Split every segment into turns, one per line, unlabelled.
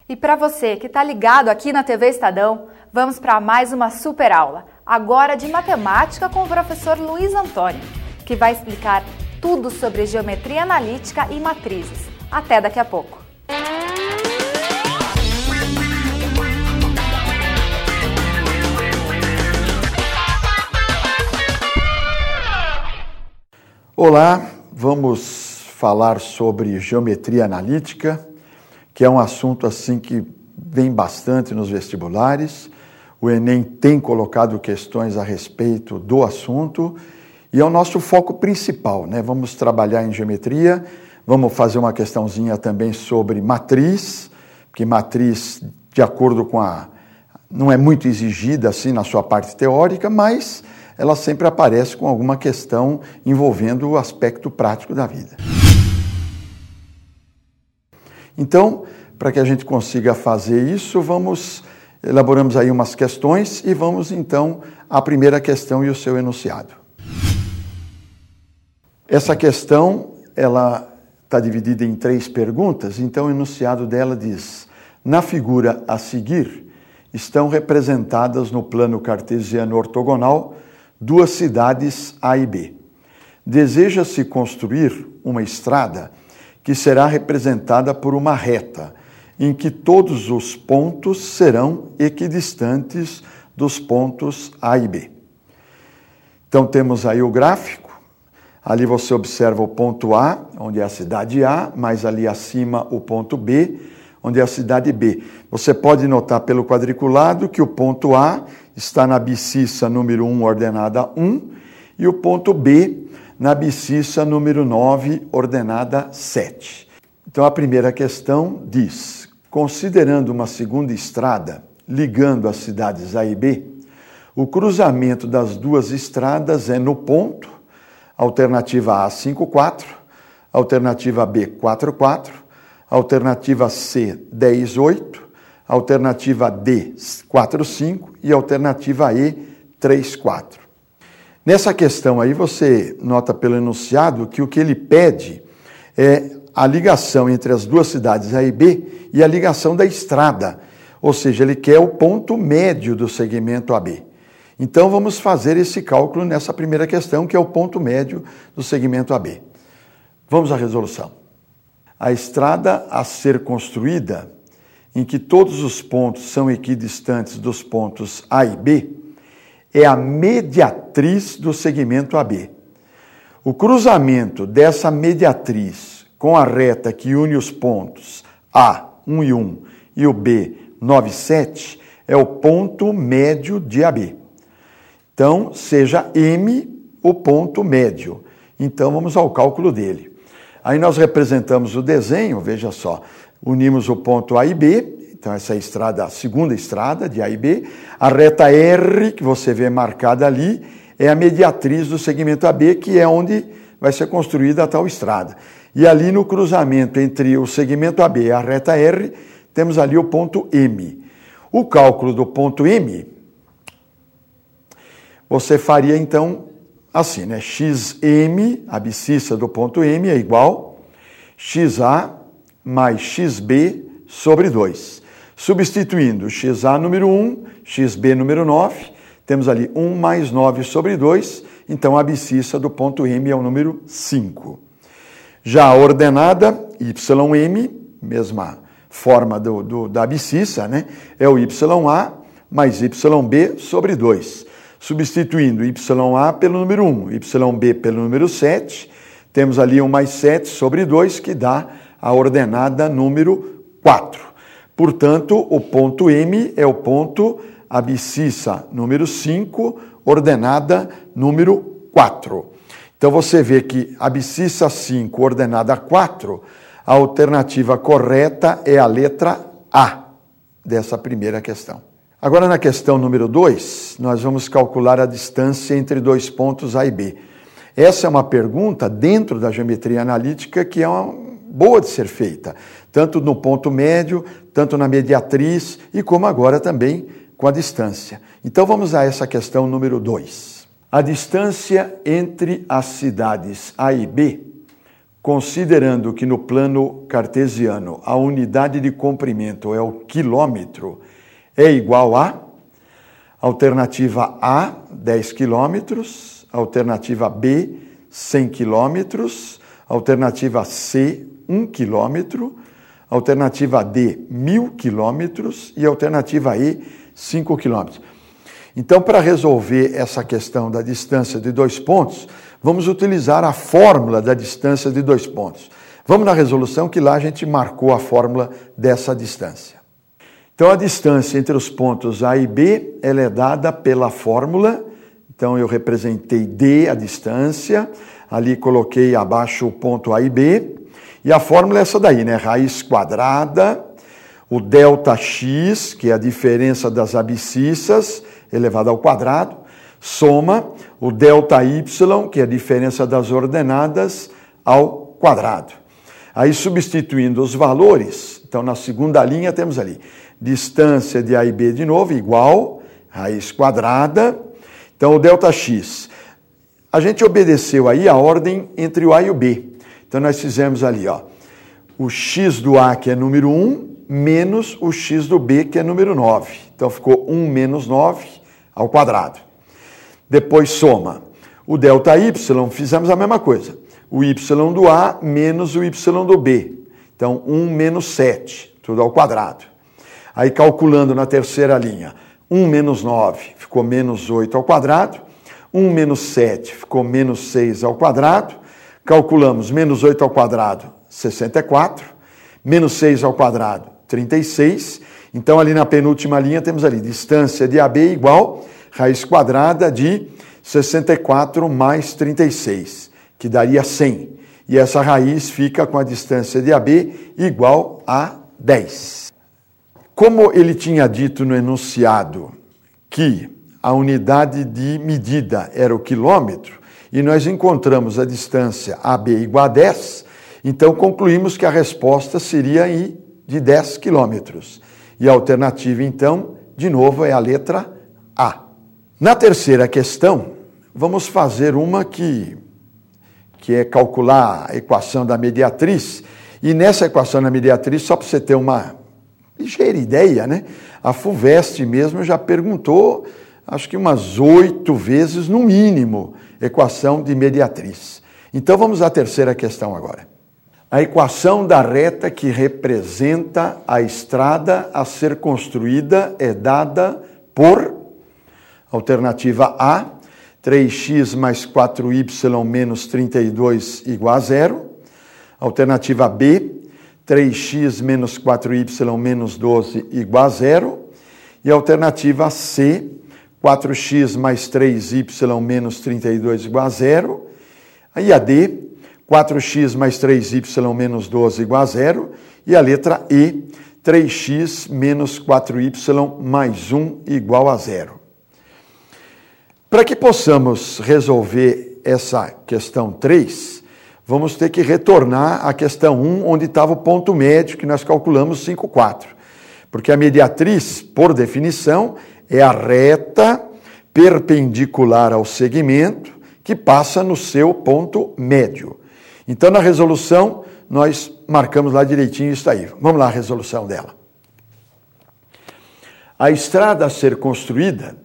E para você que está ligado aqui na TV Estadão, vamos para mais uma super aula, agora de matemática com o professor Luiz Antônio, que vai explicar tudo sobre geometria analítica e matrizes. Até daqui a pouco.
Olá, vamos falar sobre geometria analítica, que é um assunto assim que vem bastante nos vestibulares. O Enem tem colocado questões a respeito do assunto e é o nosso foco principal, né? Vamos trabalhar em geometria, vamos fazer uma questãozinha também sobre matriz, que matriz, de acordo com não é muito exigida assim na sua parte teórica, mas ela sempre aparece com alguma questão envolvendo o aspecto prático da vida. Então, para que a gente consiga fazer isso, elaboramos aí umas questões e vamos então à primeira questão e o seu enunciado. Essa questão, ela está dividida em 3 perguntas, então o enunciado dela diz: na figura a seguir, estão representadas no plano cartesiano ortogonal 2 cidades A e B. Deseja-se construir uma estrada que será representada por uma reta, em que todos os pontos serão equidistantes dos pontos A e B. Então temos aí o gráfico, ali você observa o ponto A, onde é a cidade A, mais ali acima o ponto B, onde é a cidade B. Você pode notar pelo quadriculado que o ponto A está na abscissa número 1, ordenada 1, e o ponto B na abscissa número 9, ordenada 7. Então, a primeira questão diz: considerando uma segunda estrada ligando as cidades A e B, o cruzamento das 2 estradas é no ponto, alternativa A 5,4, alternativa B 4,4, alternativa C 10,8, alternativa D 4,5 e alternativa E 3,4. Nessa questão aí você nota pelo enunciado que o que ele pede é a ligação entre as 2 cidades A e B e a ligação da estrada, ou seja, ele quer o ponto médio do segmento AB. Então vamos fazer esse cálculo nessa primeira questão, que é o ponto médio do segmento AB. Vamos à resolução. A estrada a ser construída, em que todos os pontos são equidistantes dos pontos A e B, é a mediatriz do segmento AB. O cruzamento dessa mediatriz com a reta que une os pontos A, 1 e 1, e o B, 9 e 7, é o ponto médio de AB. Então, seja M o ponto médio. Então, vamos ao cálculo dele. Aí nós representamos o desenho, veja só, unimos o ponto A e B. Então, essa é a estrada, a segunda estrada de A e B. A reta R, que você vê marcada ali, é a mediatriz do segmento AB, que é onde vai ser construída a tal estrada. E ali no cruzamento entre o segmento AB e a reta R, temos ali o ponto M. O cálculo do ponto M, você faria então assim, né? XM, a abscissa do ponto M, é igual XA mais XB sobre 2. Substituindo XA número 1, XB número 9, temos ali 1 mais 9 sobre 2, então a abscissa do ponto M é o número 5. Já a ordenada, YM, mesma forma da abscissa, né? É o YA mais YB sobre 2. Substituindo YA pelo número 1, YB pelo número 7, temos ali 1 mais 7 sobre 2, que dá a ordenada número 4. Portanto, o ponto M é o ponto abscissa número 5, ordenada número 4. Então, você vê que abscissa 5, ordenada 4, a alternativa correta é a letra A dessa primeira questão. Agora, na questão número 2, nós vamos calcular a distância entre 2 pontos A e B. Essa é uma pergunta dentro da geometria analítica que é boa de ser feita, tanto no ponto médio, tanto na mediatriz e como agora também com a distância. Então vamos a essa questão número 2. A distância entre as cidades A e B considerando que no plano cartesiano a unidade de comprimento é o quilômetro, é igual a alternativa A, 10 quilômetros, alternativa B, 100 quilômetros, alternativa C, 1 quilômetro, alternativa D, 1000 quilômetros e alternativa E, 5 quilômetros. Então, para resolver essa questão da distância de 2 pontos, vamos utilizar a fórmula da distância de 2 pontos. Vamos na resolução que lá a gente marcou a fórmula dessa distância. Então, a distância entre os pontos A e B, ela é dada pela fórmula. Então, eu representei D, a distância, ali coloquei abaixo o ponto A e B, e a fórmula é essa daí, né? Raiz quadrada, o ΔX, que é a diferença das abscissas, elevado ao quadrado, soma o ΔY, que é a diferença das ordenadas, ao quadrado. Aí, substituindo os valores, então, na segunda linha temos ali, distância de A e B de novo, igual, raiz quadrada. Então, o ΔX, a gente obedeceu aí a ordem entre o A e o B. Então, nós fizemos ali, ó, o x do A, que é número 1, menos o x do B, que é número 9. Então, ficou 1 menos 9 ao quadrado. Depois, soma o ΔY, fizemos a mesma coisa. O y do A menos o y do B. Então, 1 menos 7, tudo ao quadrado. Aí, calculando na terceira linha, 1 menos 9 ficou menos 8 ao quadrado. 1 menos 7 ficou menos 6 ao quadrado. Calculamos menos 8 ao quadrado, 64. Menos 6 ao quadrado, 36. Então, ali na penúltima linha, temos ali distância de AB igual raiz quadrada de 64 mais 36, que daria 100. E essa raiz fica com a distância de AB igual a 10. Como ele tinha dito no enunciado que a unidade de medida era o quilômetro, e nós encontramos a distância AB igual a 10, então concluímos que a resposta seria de 10 quilômetros. E a alternativa, então, de novo, é a letra A. Na terceira questão, vamos fazer uma que é calcular a equação da mediatriz. E nessa equação da mediatriz, só para você ter uma ligeira ideia, né? A FUVEST mesmo já perguntou, acho que umas 8 vezes, no mínimo, equação de mediatriz. Então, vamos à terceira questão agora. A equação da reta que representa a estrada a ser construída é dada por alternativa A, 3x mais 4y menos 32 igual a 0. Alternativa B, 3x menos 4y menos 12 igual a 0. E alternativa C, 4x mais 3y menos 32 igual a 0. E a D, 4x mais 3y menos 12 igual a 0. E a letra E, 3x menos 4y mais 1 igual a 0. Para que possamos resolver essa questão 3, vamos ter que retornar à questão 1, onde estava o ponto médio, que nós calculamos 5,4. Porque a mediatriz, por definição, é a reta perpendicular ao segmento que passa no seu ponto médio. Então, na resolução, nós marcamos lá direitinho isso aí. Vamos lá, a resolução dela. A estrada a ser construída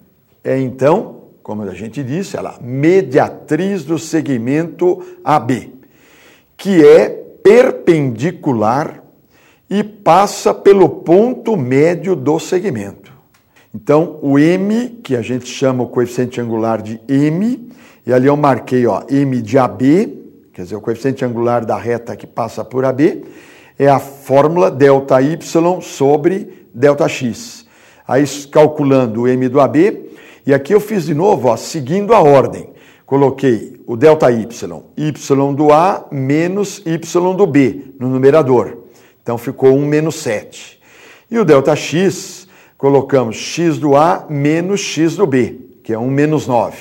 é, então, como a gente disse, ela mediatriz do segmento AB, que é perpendicular e passa pelo ponto médio do segmento. Então, o M, que a gente chama o coeficiente angular de M, e ali eu marquei, ó, M de AB, quer dizer, o coeficiente angular da reta que passa por AB, é a fórmula ΔY sobre ΔX. Aí, calculando o M do AB, e aqui eu fiz de novo, ó, seguindo a ordem. Coloquei o ΔY, Y do A menos Y do B, no numerador. Então, ficou 1 menos 7. E o ΔX, colocamos X do A menos X do B, que é 1 menos 9.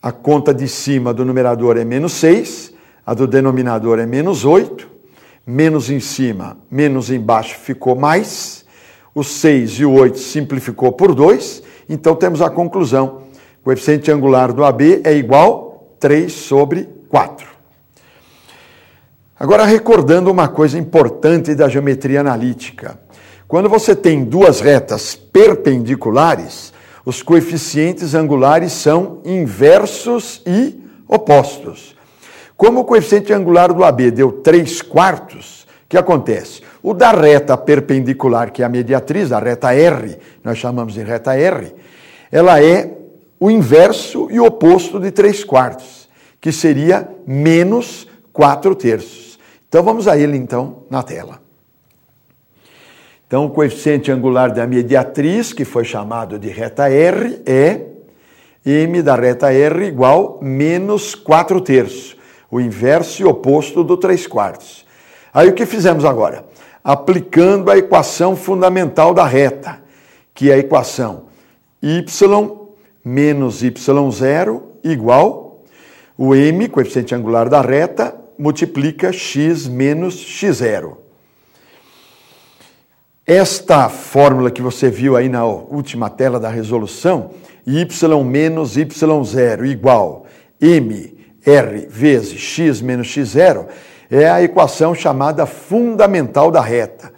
A conta de cima do numerador é menos 6, a do denominador é menos 8, menos em cima, menos embaixo ficou mais, o 6 e o 8 simplificou por 2, então temos a conclusão. O coeficiente angular do AB é igual a 3 sobre 4. Agora, recordando uma coisa importante da geometria analítica. Quando você tem duas retas perpendiculares, os coeficientes angulares são inversos e opostos. Como o coeficiente angular do AB deu 3/4, o que acontece? O da reta perpendicular, que é a mediatriz, a reta R, nós chamamos de reta R, ela é o inverso e o oposto de 3/4, que seria menos 4/3. Então vamos a ele então na tela. Então o coeficiente angular da mediatriz, que foi chamado de reta R, é m da reta R igual menos 4/3, o inverso e oposto do 3/4. Aí o que fizemos agora? Aplicando a equação fundamental da reta, que é a equação y menos y0 igual o m, coeficiente angular da reta, multiplica x menos x0. Esta fórmula que você viu aí na última tela da resolução, y menos y0 igual mr vezes x menos x0, é a equação chamada fundamental da reta,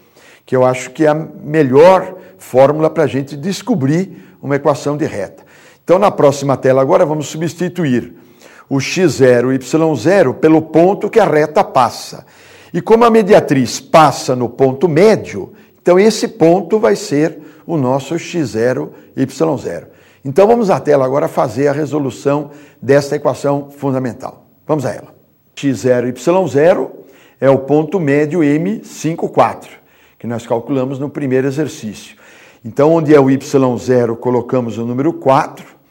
que eu acho que é a melhor fórmula para a gente descobrir uma equação de reta. Então, na próxima tela agora, vamos substituir o x0 e y0 pelo ponto que a reta passa. E como a mediatriz passa no ponto médio, então esse ponto vai ser o nosso x0 e y0. Então, vamos à tela agora fazer a resolução desta equação fundamental. Vamos a ela. x0 e y0 é o ponto médio M54, que nós calculamos no primeiro exercício. Então, onde é o y0, colocamos o número 4,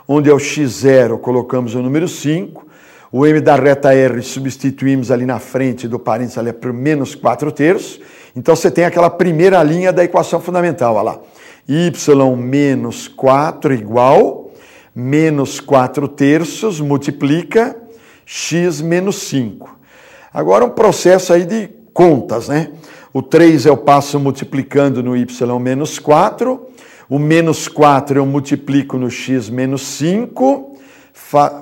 onde é o x0, colocamos o número 5, o m da reta R substituímos ali na frente do parênteses ali por menos 4/3, então você tem aquela primeira linha da equação fundamental, olha lá, y menos 4 igual, menos 4/3 multiplica x menos 5. Agora um processo aí de contas, né? O 3 eu passo multiplicando no y menos 4, o menos 4 eu multiplico no x menos 5,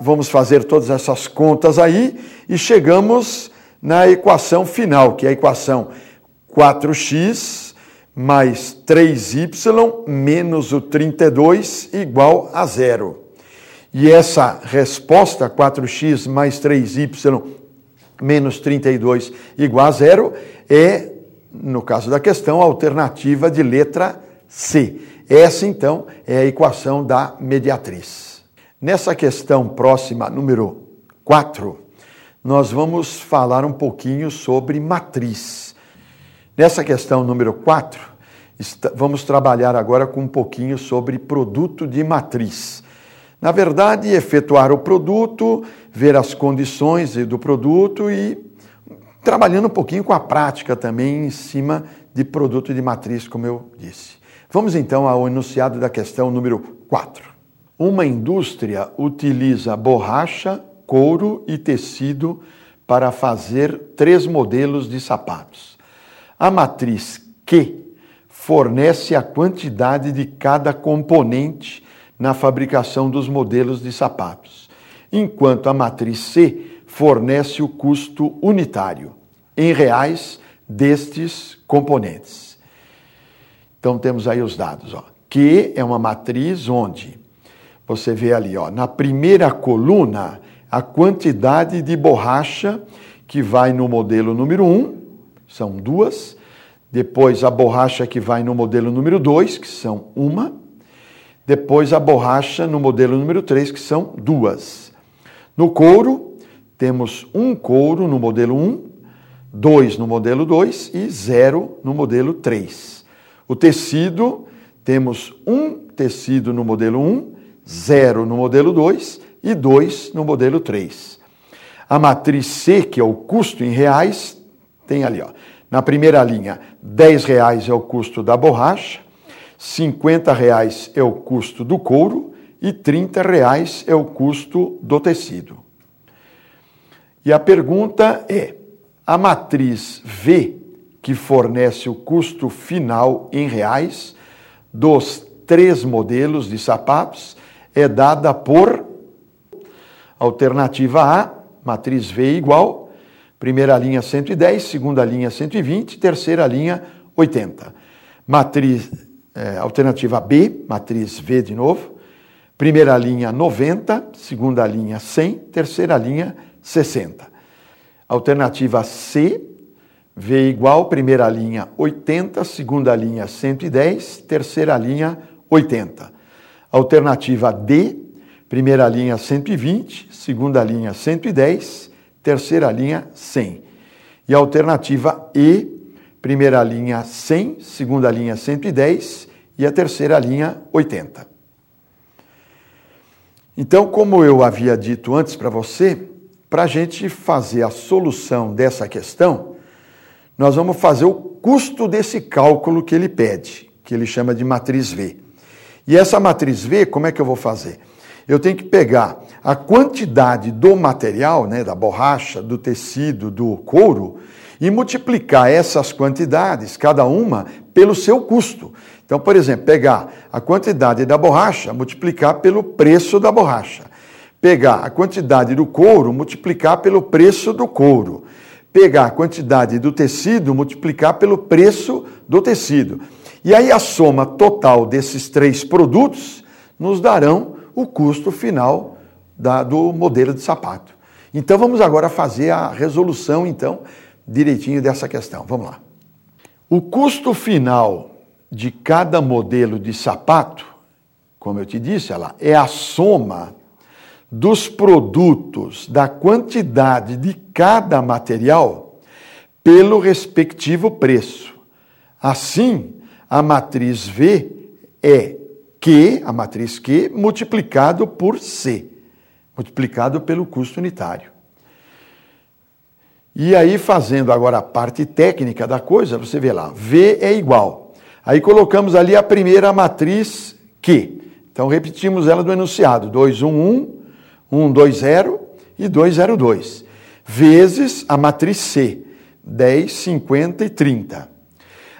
vamos fazer todas essas contas aí e chegamos na equação final, que é a equação 4x mais 3y menos o 32 igual a 0. E essa resposta, 4x mais 3y menos 32 igual a 0, é, no caso da questão, a alternativa de letra C. Essa, então, é a equação da mediatriz. Nessa questão próxima, número 4, nós vamos falar um pouquinho sobre matriz. Nessa questão número 4, vamos trabalhar agora com um pouquinho sobre produto de matriz. Na verdade, efetuar o produto, ver as condições do produto e trabalhando um pouquinho com a prática também em cima de produto de matriz, como eu disse. Vamos então ao enunciado da questão número 4. Uma indústria utiliza borracha, couro e tecido para fazer 3 modelos de sapatos. A matriz Q fornece a quantidade de cada componente na fabricação dos modelos de sapatos, enquanto a matriz C fornece o custo unitário, em reais, destes componentes. Então, temos aí os dados. Q é uma matriz onde você vê ali, na primeira coluna, a quantidade de borracha que vai no modelo número 1, são 2. Depois, a borracha que vai no modelo número 2, que são 1. Depois, a borracha no modelo número 3, que são 2. No couro, temos 1 couro no modelo 1, 2 no modelo 2 e 0 no modelo 3. O tecido, temos 1 tecido no modelo 1, 0 no modelo 2 e 2 no modelo 3. A matriz C, que é o custo em reais, tem ali, na primeira linha, R$10 é o custo da borracha, R$50 é o custo do couro e R$30 é o custo do tecido. E a pergunta é, a matriz V, que fornece o custo final em reais dos 3 modelos de sapatos, é dada por alternativa A, matriz V igual, primeira linha 110, segunda linha 120, terceira linha 80. Alternativa B, matriz V de novo, primeira linha 90, segunda linha 100, terceira linha 60. Alternativa C, V igual, primeira linha 80, segunda linha 110, terceira linha 80. Alternativa D, primeira linha 120, segunda linha 110, terceira linha 100. E a alternativa E, primeira linha 100, segunda linha 110 e a terceira linha 80. Então, como eu havia dito antes para você, para a gente fazer a solução dessa questão, nós vamos fazer o custo desse cálculo que ele pede, que ele chama de matriz V. E essa matriz V, como é que eu vou fazer? Eu tenho que pegar a quantidade do material, né, da borracha, do tecido, do couro, e multiplicar essas quantidades, cada uma, pelo seu custo. Então, por exemplo, pegar a quantidade da borracha, multiplicar pelo preço da borracha. Pegar a quantidade do couro, multiplicar pelo preço do couro. Pegar a quantidade do tecido, multiplicar pelo preço do tecido. E aí a soma total desses três produtos nos darão o custo final do modelo de sapato. Então vamos agora fazer a resolução, então, direitinho dessa questão. Vamos lá. O custo final de cada modelo de sapato, como eu te disse, é a soma dos produtos da quantidade de cada material pelo respectivo preço. Assim, a matriz V é Q, a matriz Q, multiplicado por C, multiplicado pelo custo unitário. E aí, fazendo agora a parte técnica da coisa, você vê lá, V é igual. Aí colocamos ali a primeira matriz Q. Então, repetimos ela do enunciado, 211, 120 e 202, vezes a matriz C, 10, 50 e 30.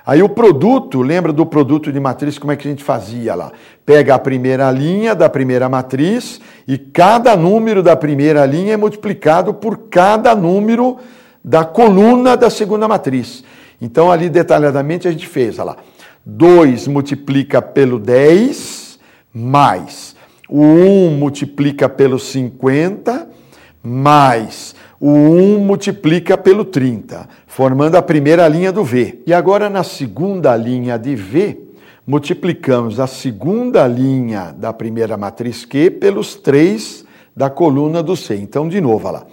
Aí o produto, lembra do produto de matriz, como é que a gente fazia lá? Pega a primeira linha da primeira matriz e cada número da primeira linha é multiplicado por cada número da coluna da segunda matriz. Então ali detalhadamente a gente fez, olha lá, 2 multiplica pelo 10, mais o 1 multiplica pelo 50, mais o 1 multiplica pelo 30, formando a primeira linha do V. E agora, na segunda linha de V, multiplicamos a segunda linha da primeira matriz Q pelos 3 da coluna do C. Então, de novo, olha lá.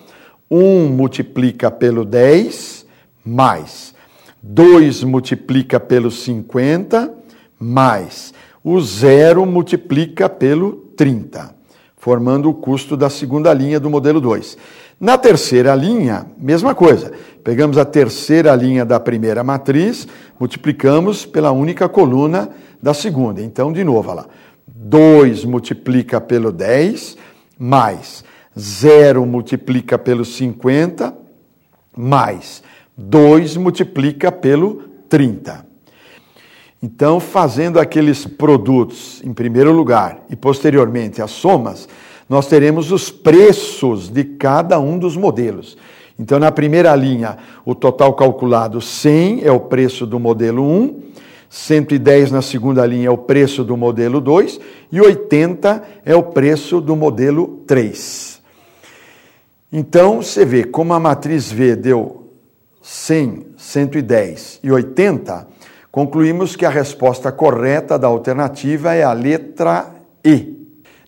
1 multiplica pelo 10, mais 2 multiplica pelo 50, mais o 0 multiplica pelo 30, formando o custo da segunda linha do modelo 2. Na terceira linha, mesma coisa. Pegamos a terceira linha da primeira matriz, multiplicamos pela única coluna da segunda. Então, de novo, olha lá. 2 multiplica pelo 10, mais 0 multiplica pelo 50, mais 2 multiplica pelo 30. Então, fazendo aqueles produtos em primeiro lugar e posteriormente as somas, nós teremos os preços de cada um dos modelos. Então, na primeira linha, o total calculado 100 é o preço do modelo 1, 110 na segunda linha é o preço do modelo 2 e 80 é o preço do modelo 3. Então, você vê como a matriz V deu 100, 110 e 80, concluímos que a resposta correta da alternativa é a letra E.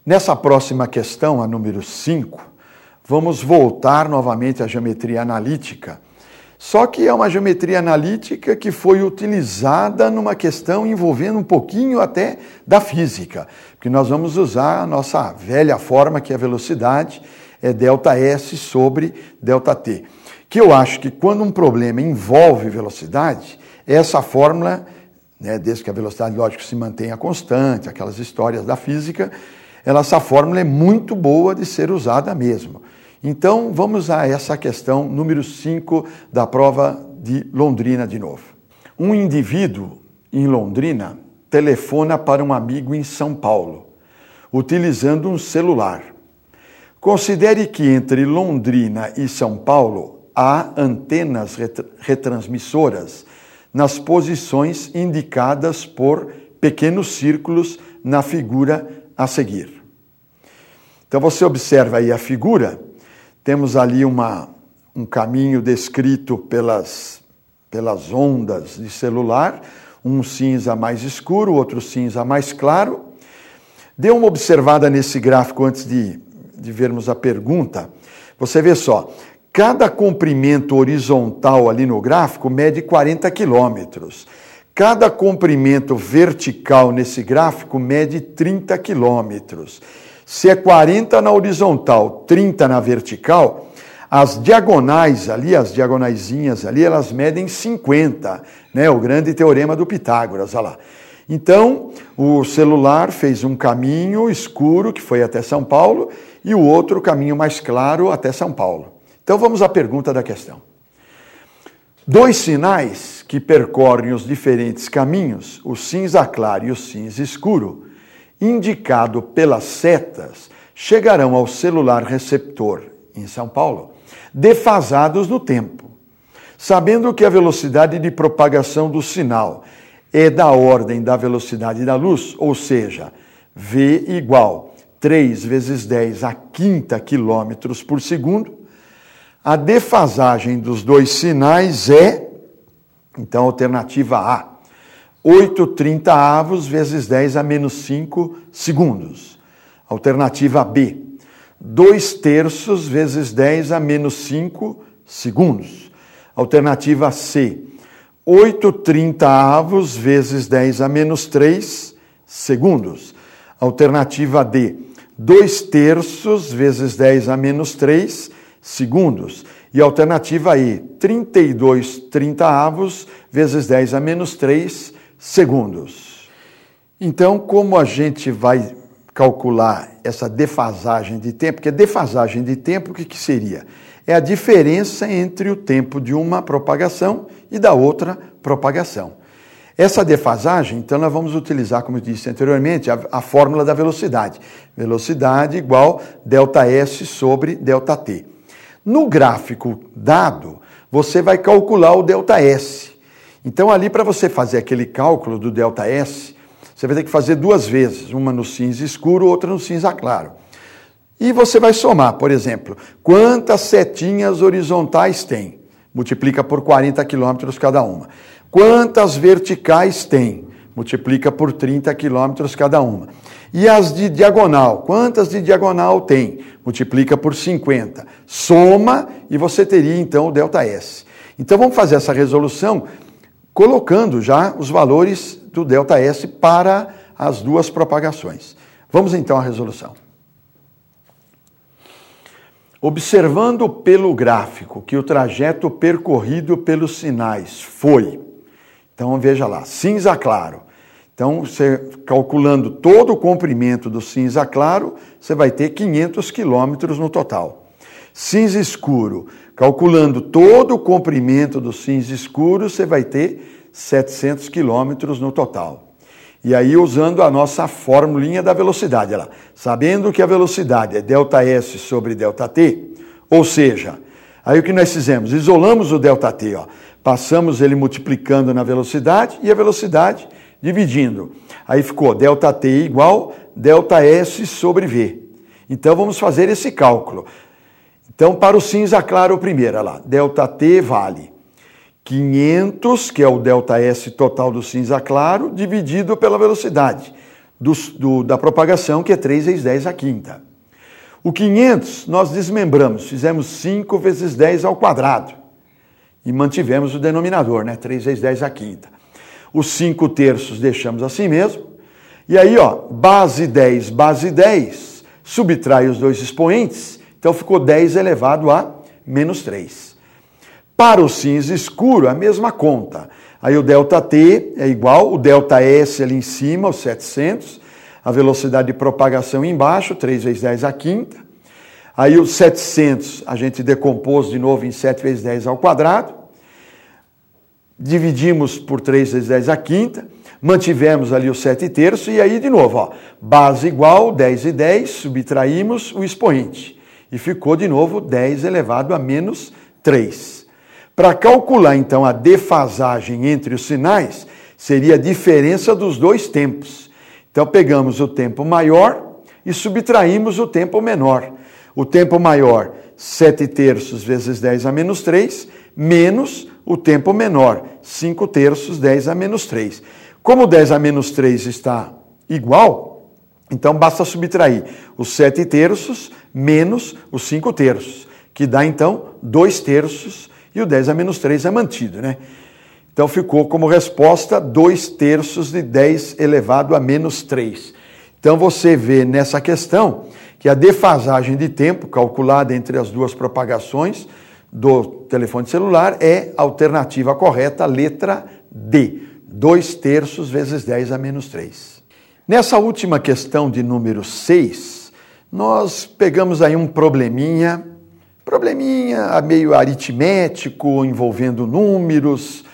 Nessa próxima questão, a número 5, vamos voltar novamente à geometria analítica. Só que é uma geometria analítica que foi utilizada numa questão envolvendo um pouquinho até da física, porque nós vamos usar a nossa velha forma, que é a velocidade, é ΔS sobre ΔT. Que eu acho que quando um problema envolve velocidade, essa fórmula, né, desde que a velocidade, lógico, se mantenha constante, aquelas histórias da física, essa fórmula é muito boa de ser usada mesmo. Então, vamos a essa questão número 5 da prova de Londrina de novo. Um indivíduo em Londrina telefona para um amigo em São Paulo, utilizando um celular. Considere que entre Londrina e São Paulo há antenas retransmissoras nas posições indicadas por pequenos círculos na figura a seguir. Então você observa aí a figura, temos ali um caminho descrito pelas ondas de celular, um cinza mais escuro, outro cinza mais claro. Dê uma observada nesse gráfico antes de vermos a pergunta. Você vê só, cada comprimento horizontal ali no gráfico mede 40 quilômetros. Cada comprimento vertical nesse gráfico mede 30 quilômetros. Se é 40 na horizontal, 30 na vertical, as diagonais ali, as diagonaizinhas ali, elas medem 50, né? O grande teorema do Pitágoras, olha lá. Então, o celular fez um caminho escuro, que foi até São Paulo, e o outro caminho mais claro até São Paulo. Então, vamos à pergunta da questão. Dois sinais que percorrem os diferentes caminhos, o cinza claro e o cinza escuro, indicado pelas setas, chegarão ao celular receptor em São Paulo, defasados no tempo. Sabendo que a velocidade de propagação do sinal é da ordem da velocidade da luz, ou seja, V igual 3 vezes 10 a quinta quilômetros por segundo, a defasagem dos dois sinais é, então, alternativa A, 8/30 vezes 10 a menos 5 segundos. Alternativa B, 2/3 vezes 10 a menos 5 segundos. Alternativa C, 8/30 vezes 10 a menos 3 segundos. Alternativa D, 2/3 vezes 10 a menos 3 segundos. E alternativa E, 32/30 vezes 10 a menos 3 segundos. Então, como a gente vai calcular essa defasagem de tempo? Porque defasagem de tempo, o que seria? É a diferença entre o tempo de uma propagação e da outra propagação. Essa defasagem, então, nós vamos utilizar, como eu disse anteriormente, a fórmula da velocidade. Velocidade igual ΔS sobre ΔT. No gráfico dado, você vai calcular o ΔS. Então, ali, para você fazer aquele cálculo do ΔS, você vai ter que fazer duas vezes, uma no cinza escuro, outra no cinza claro. E você vai somar, por exemplo, quantas setinhas horizontais tem? Multiplica por 40 quilômetros cada uma. Quantas verticais tem? Multiplica por 30 quilômetros cada uma. E as de diagonal? Quantas de diagonal tem? Multiplica por 50. Soma e você teria, então, o ΔS. Então, vamos fazer essa resolução colocando já os valores do ΔS para as duas propagações. Vamos, então, à resolução. Observando pelo gráfico que o trajeto percorrido pelos sinais foi, então veja lá, cinza claro. Então, você calculando todo o comprimento do cinza claro, você vai ter 500 quilômetros no total. Cinza escuro, calculando todo o comprimento do cinza escuro, você vai ter 700 quilômetros no total. E aí, usando a nossa formulinha da velocidade, lá, sabendo que a velocidade é ΔS sobre ΔT, ou seja, aí o que nós fizemos? Isolamos o ΔT, ó, passamos ele multiplicando na velocidade e a velocidade dividindo. Aí ficou ΔT igual ΔS sobre V. Então, vamos fazer esse cálculo. Então, para o cinza claro primeiro, olha lá, ΔT vale 500, que é o ΔS total do cinza claro, dividido pela velocidade da propagação, que é 3 vezes 10 a quinta. O 500 nós desmembramos, fizemos 5 vezes 10 ao quadrado. E mantivemos o denominador, né? 3 vezes 10 a quinta. Os 5/3 deixamos assim mesmo. E aí, ó, base 10, subtrai os dois expoentes, então ficou 10 elevado a menos 3. Para o cinza escuro, a mesma conta. Aí o ΔT é igual, o ΔS ali em cima, os 700, a velocidade de propagação embaixo, 3 vezes 10 a quinta. Aí os 700 a gente decompôs de novo em 7 vezes 10 ao quadrado. Dividimos por 3 vezes 10 a quinta. Mantivemos ali o 7/3 e aí de novo, ó, base igual, 10 e 10, subtraímos o expoente. E ficou de novo 10 elevado a menos 3. Para calcular, então, a defasagem entre os sinais, seria a diferença dos dois tempos. Então, pegamos o tempo maior e subtraímos o tempo menor. O tempo maior, 7/3 vezes 10 a menos 3, menos o tempo menor, 5/3, 10 a menos 3. Como 10 a menos 3 está igual, então basta subtrair os 7/3 menos os 5/3, que dá então 2/3, e o 10 a menos 3 é mantido, né? Então ficou como resposta 2/3 de 10 elevado a menos 3. Então você vê nessa questão que a defasagem de tempo calculada entre as duas propagações do telefone celular é a alternativa correta, letra D, 2/3 vezes 10 a menos 3. Nessa última questão de número 6, nós pegamos aí um probleminha meio aritmético, envolvendo números,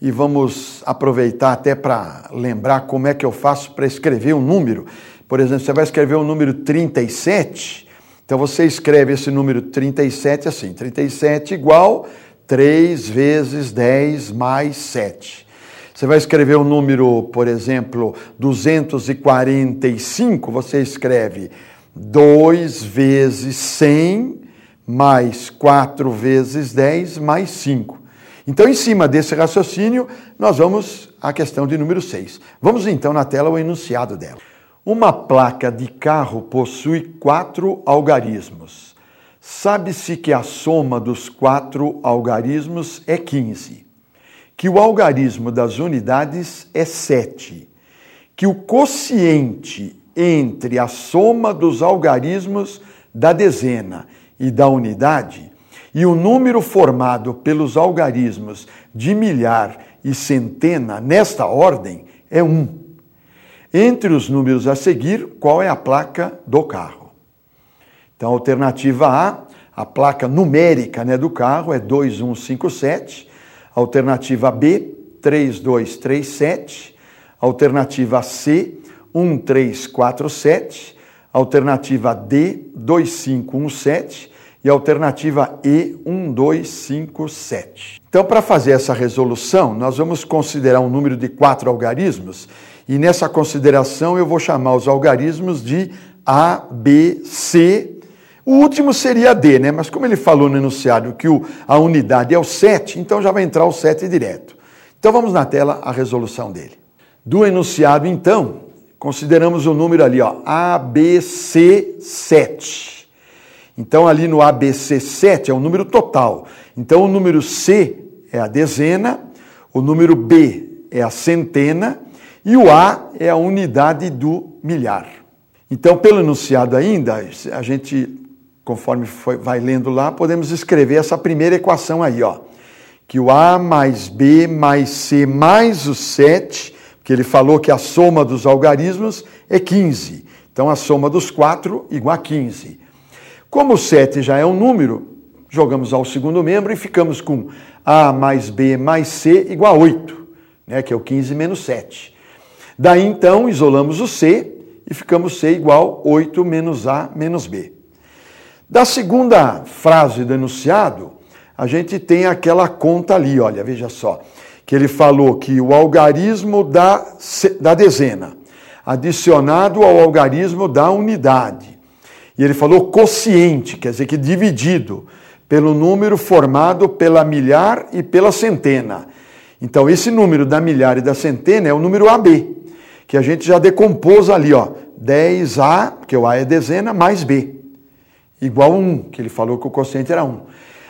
e vamos aproveitar até para lembrar como é que eu faço para escrever um número. Por exemplo, você vai escrever o número 37, então você escreve esse número 37 assim, 37 igual 3 vezes 10 mais 7. Você vai escrever o número, por exemplo, 245, você escreve 2 vezes 100 mais 4 vezes 10 mais 5. Então, em cima desse raciocínio, nós vamos à questão de número 6. Vamos então na tela o enunciado dela. Uma placa de carro possui 4 algarismos. Sabe-se que a soma dos 4 algarismos é 15, que o algarismo das unidades é 7, que o quociente entre a soma dos algarismos da dezena e da unidade e o número formado pelos algarismos de milhar e centena nesta ordem é 1. Entre os números a seguir, qual é a placa do carro? Então, alternativa A placa numérica, né, do carro é 2157. Alternativa B, 3237. Alternativa C, 1347. Alternativa D, 2517. E alternativa E, 1257. Então, para fazer essa resolução, nós vamos considerar um número de 4 algarismos, e nessa consideração eu vou chamar os algarismos de A, B, C. O último seria D, né? Mas como ele falou no enunciado que a unidade é o 7, então já vai entrar o 7 direto. Então vamos na tela a resolução dele. Do enunciado, então, consideramos o número ali, ó, ABC 7. Então ali no ABC 7 é o número total. Então o número C é a dezena, o número B é a centena, e o A é a unidade do milhar. Então, pelo enunciado ainda, a gente, conforme vai lendo lá, podemos escrever essa primeira equação aí, ó. Que o A mais B mais C mais o 7, porque ele falou que a soma dos algarismos é 15. Então, a soma dos 4 igual a 15. Como o 7 já é um número, jogamos ao segundo membro e ficamos com A mais B mais C igual a 8, né, que é o 15 menos 7. Daí, então, isolamos o C e ficamos C igual 8 menos A menos B. Da segunda frase do enunciado, a gente tem aquela conta ali, olha, veja só, que ele falou que o algarismo da dezena adicionado ao algarismo da unidade. E ele falou quociente, quer dizer que dividido pelo número formado pela milhar e pela centena. Então, esse número da milhar e da centena é o número AB, que a gente já decompôs ali, ó, 10A, porque o A é dezena, mais B, igual a 1, que ele falou que o quociente era 1.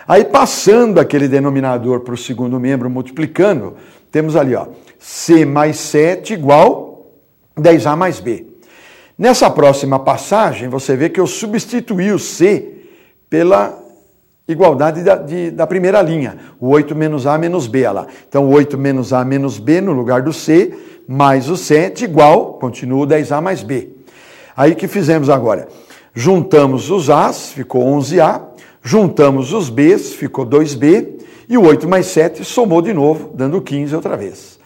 Aí, passando aquele denominador para o segundo membro, multiplicando, temos ali, ó, C mais 7 igual 10A mais B. Nessa próxima passagem, você vê que eu substituí o C pela igualdade da primeira linha, o 8 menos A menos B, olha lá. Então, 8 menos A menos B no lugar do C, mais o 7 igual, continua o 10A mais B. Aí, o que fizemos agora? Juntamos os A's, ficou 11A, juntamos os B's, ficou 2B, e o 8 mais 7 somou de novo, dando 15 outra vez.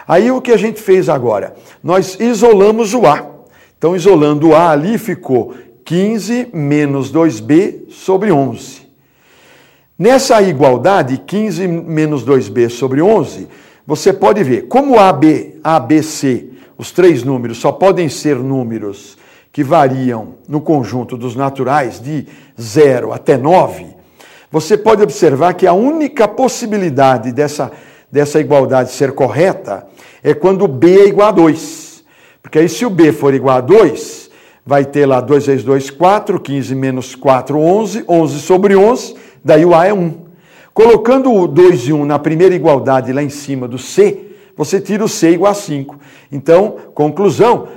Aí, o que a gente fez agora? Nós isolamos o A. Então, isolando o A ali, ficou 15 menos 2B sobre 11. Nessa igualdade, 15 menos 2b sobre 11, você pode ver, como AB, ABC, os três números só podem ser números que variam no conjunto dos naturais de 0 até 9, você pode observar que a única possibilidade dessa igualdade ser correta é quando B é igual a 2. Porque aí se o B for igual a 2, vai ter lá 2 vezes 2, 4, 15 menos 4, 11, 11 sobre 11, daí o A é 1. Colocando o 2 e 1 na primeira igualdade lá em cima do C, você tira o C igual a 5. Então, conclusão,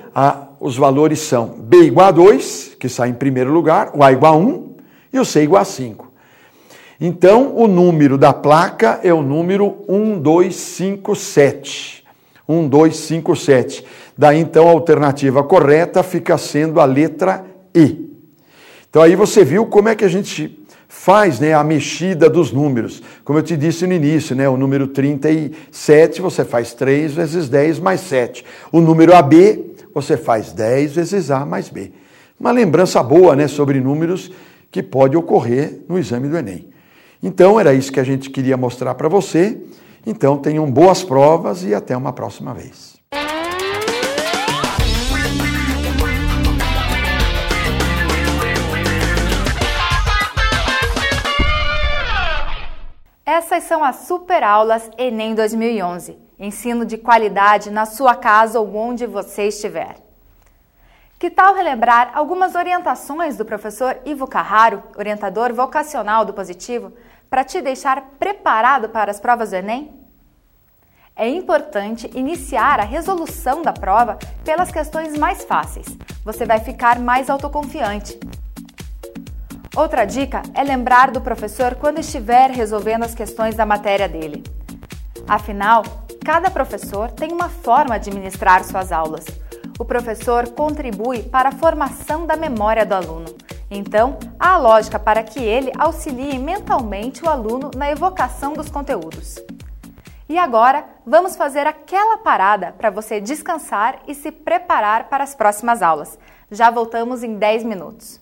os valores são B igual a 2, que sai em primeiro lugar, o A igual a 1 e o C igual a 5. Então, o número da placa é o número 1257. 1257. Daí, então, a alternativa correta fica sendo a letra E. Então, aí você viu como é que a gente faz, né, a mexida dos números. Como eu te disse no início, né, o número 37, você faz 3 vezes 10 mais 7. O número AB, você faz 10 vezes A mais B. Uma lembrança boa, né, sobre números que pode ocorrer no exame do Enem. Então, era isso que a gente queria mostrar para você. Então, tenham boas provas e até uma próxima vez.
Essas são as super aulas Enem 2011. Ensino de qualidade na sua casa ou onde você estiver. Que tal relembrar algumas orientações do professor Ivo Carraro, orientador vocacional do Positivo, para te deixar preparado para as provas do Enem? É importante iniciar a resolução da prova pelas questões mais fáceis. Você vai ficar mais autoconfiante. Outra dica é lembrar do professor quando estiver resolvendo as questões da matéria dele. Afinal, cada professor tem uma forma de ministrar suas aulas. O professor contribui para a formação da memória do aluno. Então, há lógica para que ele auxilie mentalmente o aluno na evocação dos conteúdos. E agora, vamos fazer aquela parada para você descansar e se preparar para as próximas aulas. Já voltamos em 10 minutos.